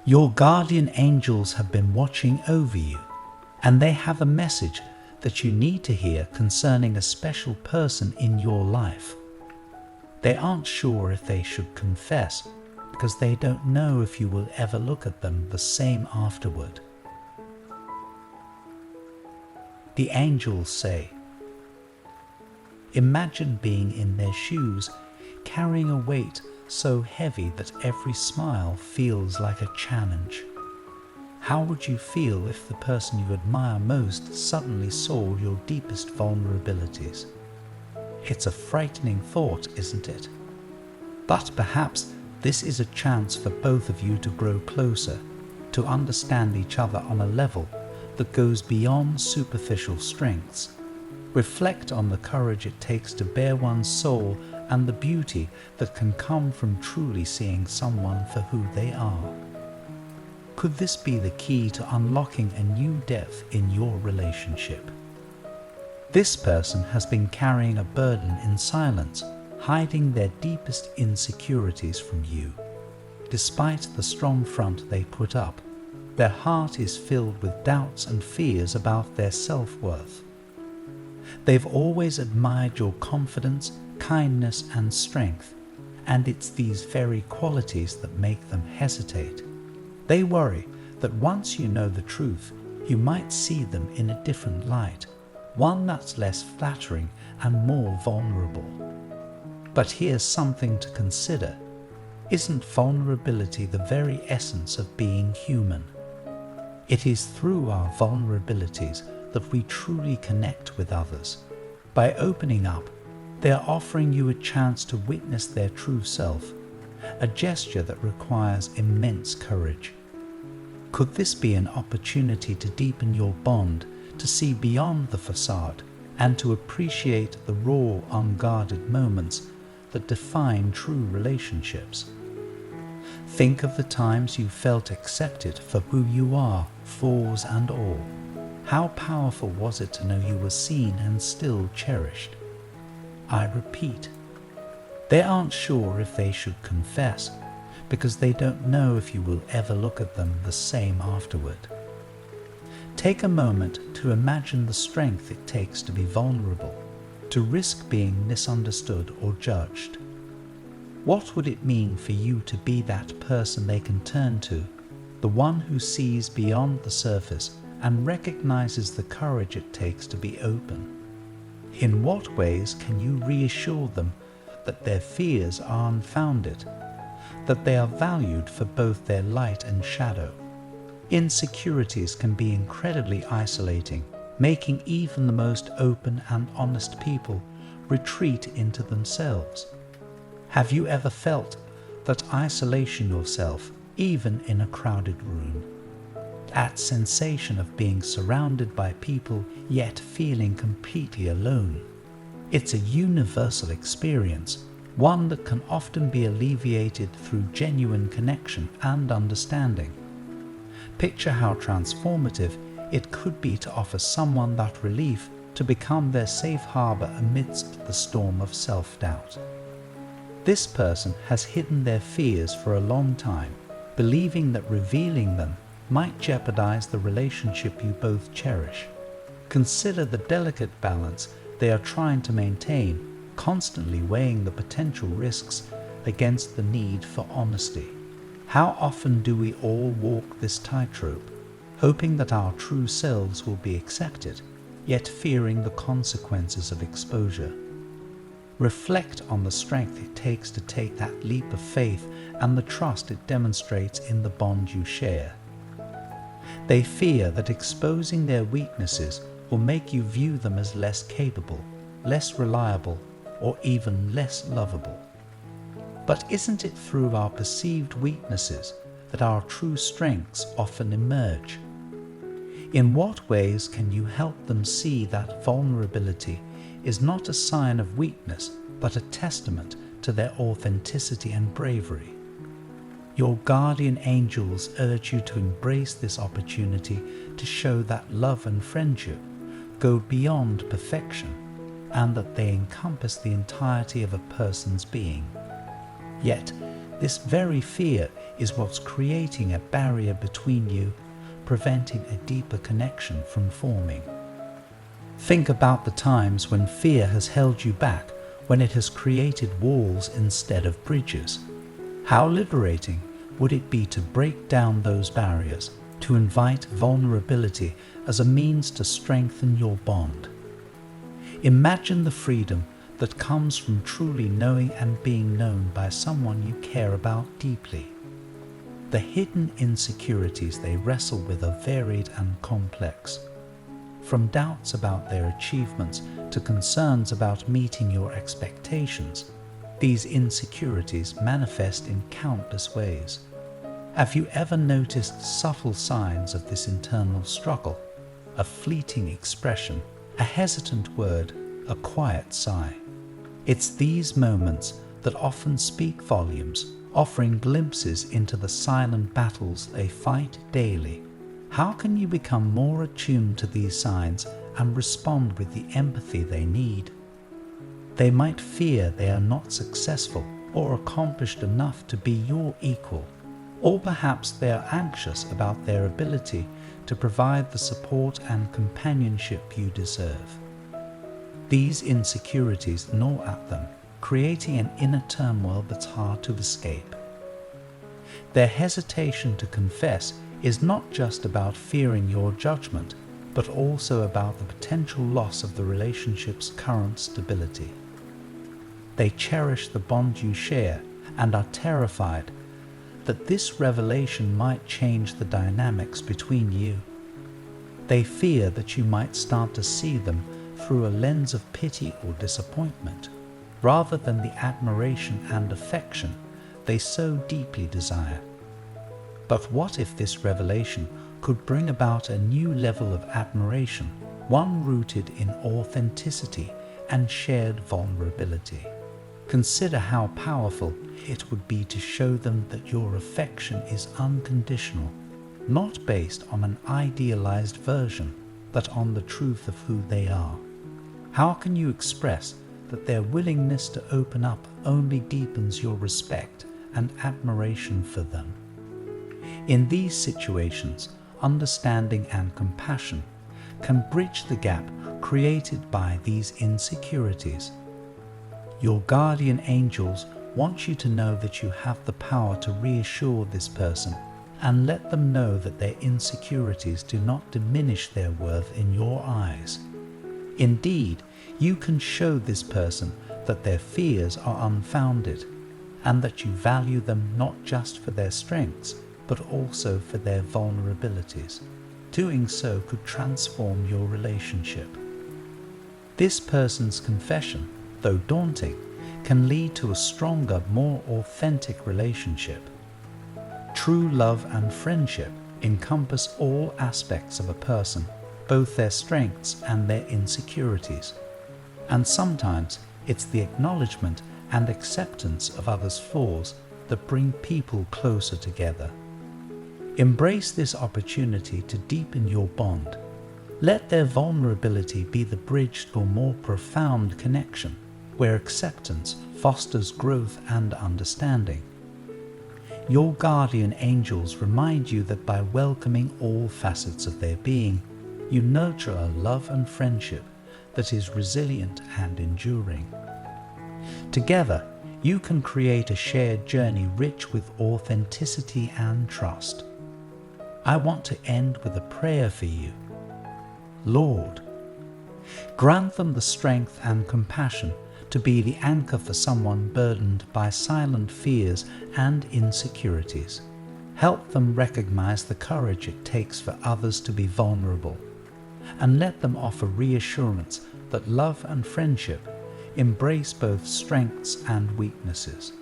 Your guardian angels have been watching over you, and they have a message that you need to hear concerning a special person in your life. They aren't sure if they should confess, because they don't know if you will ever look at them the same afterward. The angels say, imagine being in their shoes, carrying a weight so heavy that every smile feels like a challenge. How would you feel if the person you admire most suddenly saw your deepest vulnerabilities? It's a frightening thought, isn't it? But perhaps this is a chance for both of you to grow closer, to understand each other on a level that goes beyond superficial strengths. Reflect on the courage it takes to bare one's soul and the beauty that can come from truly seeing someone for who they are. Could this be the key to unlocking a new depth in your relationship? This person has been carrying a burden in silence, hiding their deepest insecurities from you. Despite the strong front they put up, their heart is filled with doubts and fears about their self-worth. They've always admired your confidence, kindness, and strength, and it's these very qualities that make them hesitate. They worry that once you know the truth, you might see them in a different light, one that's less flattering and more vulnerable. But here's something to consider. Isn't vulnerability the very essence of being human? It is through our vulnerabilities that we truly connect with others. By opening up, they are offering you a chance to witness their true self, a gesture that requires immense courage. Could this be an opportunity to deepen your bond, to see beyond the facade, and to appreciate the raw, unguarded moments that define true relationships? Think of the times you felt accepted for who you are, flaws and all. How powerful was it to know you were seen and still cherished? I repeat, they aren't sure if they should confess, because they don't know if you will ever look at them the same afterward. Take a moment to imagine the strength it takes to be vulnerable, to risk being misunderstood or judged. What would it mean for you to be that person they can turn to, the one who sees beyond the surface and recognizes the courage it takes to be open? In what ways can you reassure them that their fears are unfounded, that they are valued for both their light and shadow? Insecurities can be incredibly isolating, making even the most open and honest people retreat into themselves. Have you ever felt that isolation yourself, even in a crowded room? That sensation of being surrounded by people yet feeling completely alone. It's a universal experience, one that can often be alleviated through genuine connection and understanding. Picture how transformative it could be to offer someone that relief, to become their safe harbor amidst the storm of self-doubt. This person has hidden their fears for a long time, believing that revealing them might jeopardize the relationship you both cherish. Consider the delicate balance they are trying to maintain, constantly weighing the potential risks against the need for honesty. How often do we all walk this tightrope, hoping that our true selves will be accepted, yet fearing the consequences of exposure? Reflect on the strength it takes to take that leap of faith and the trust it demonstrates in the bond you share. They fear that exposing their weaknesses will make you view them as less capable, less reliable, or even less lovable. But isn't it through our perceived weaknesses that our true strengths often emerge? In what ways can you help them see that vulnerability is not a sign of weakness, but a testament to their authenticity and bravery? Your guardian angels urge you to embrace this opportunity to show that love and friendship go beyond perfection, and that they encompass the entirety of a person's being. Yet, This very fear is what's creating a barrier between you, preventing a deeper connection from forming. Think about the times when fear has held you back, when it has created walls instead of bridges. How liberating would it be to break down those barriers, to invite vulnerability as a means to strengthen your bond? Imagine the freedom that comes from truly knowing and being known by someone you care about deeply. The hidden insecurities they wrestle with are varied and complex. From doubts about their achievements to concerns about meeting your expectations, these insecurities manifest in countless ways. Have you ever noticed subtle signs of this internal struggle? A fleeting expression, a hesitant word, a quiet sigh. It's these moments that often speak volumes, offering glimpses into the silent battles they fight daily. How can you become more attuned to these signs and respond with the empathy they need? They might fear they are not successful or accomplished enough to be your equal, or perhaps they are anxious about their ability to provide the support and companionship you deserve. These insecurities gnaw at them, creating an inner turmoil that's hard to escape. Their hesitation to confess is not just about fearing your judgment, but also about the potential loss of the relationship's current stability. They cherish the bond you share and are terrified that this revelation might change the dynamics between you. They fear that you might start to see them through a lens of pity or disappointment, rather than the admiration and affection they so deeply desire. But what if this revelation could bring about a new level of admiration, one rooted in authenticity and shared vulnerability? Consider how powerful it would be to show them that your affection is unconditional, not based on an idealized version, but on the truth of who they are. How can you express that their willingness to open up only deepens your respect and admiration for them? In these situations, understanding and compassion can bridge the gap created by these insecurities. Your guardian angels want you to know that you have the power to reassure this person and let them know that their insecurities do not diminish their worth in your eyes. Indeed, you can show this person that their fears are unfounded and that you value them not just for their strengths, but also for their vulnerabilities. Doing so could transform your relationship. This person's confession, though daunting, can lead to a stronger, more authentic relationship. True love and friendship encompass all aspects of a person, both their strengths and their insecurities. And sometimes it's the acknowledgement and acceptance of others' flaws that bring people closer together. Embrace this opportunity to deepen your bond. Let their vulnerability be the bridge to a more profound connection, where acceptance fosters growth and understanding. Your guardian angels remind you that by welcoming all facets of their being, you nurture a love and friendship that is resilient and enduring. Together, you can create a shared journey rich with authenticity and trust. I want to end with a prayer for you. Lord, grant them the strength and compassion to be the anchor for someone burdened by silent fears and insecurities. Help them recognize the courage it takes for others to be vulnerable, and let them offer reassurance that love and friendship embrace both strengths and weaknesses.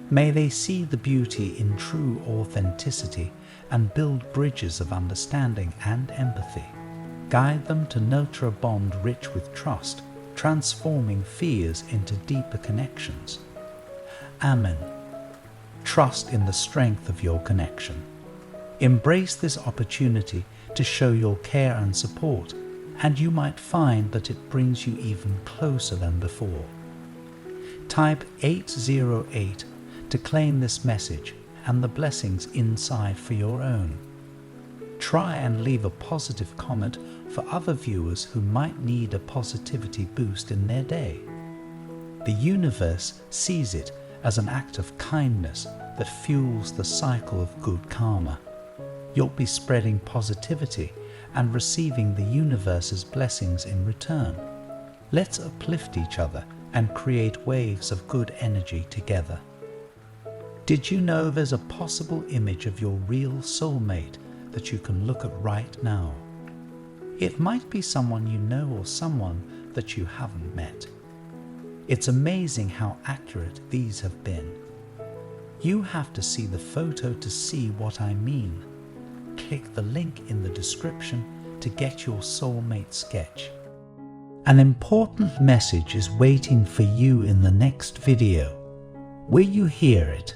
May they see the beauty in true authenticity and build bridges of understanding and empathy. Guide them to nurture a bond rich with trust, transforming fears into deeper connections. Amen. Trust in the strength of your connection. Embrace this opportunity to show your care and support, and you might find that it brings you even closer than before. Type 808 to claim this message and the blessings inside for your own. Try and leave a positive comment for other viewers who might need a positivity boost in their day. The universe sees it as an act of kindness that fuels the cycle of good karma. You'll be spreading positivity and receiving the universe's blessings in return. Let's uplift each other and create waves of good energy together. Did you know there's a possible image of your real soulmate that you can look at right now? It might be someone you know or someone that you haven't met. It's amazing how accurate these have been. You have to see the photo to see what I mean. Click the link in the description to get your soulmate sketch. An important message is waiting for you in the next video. Will you hear it?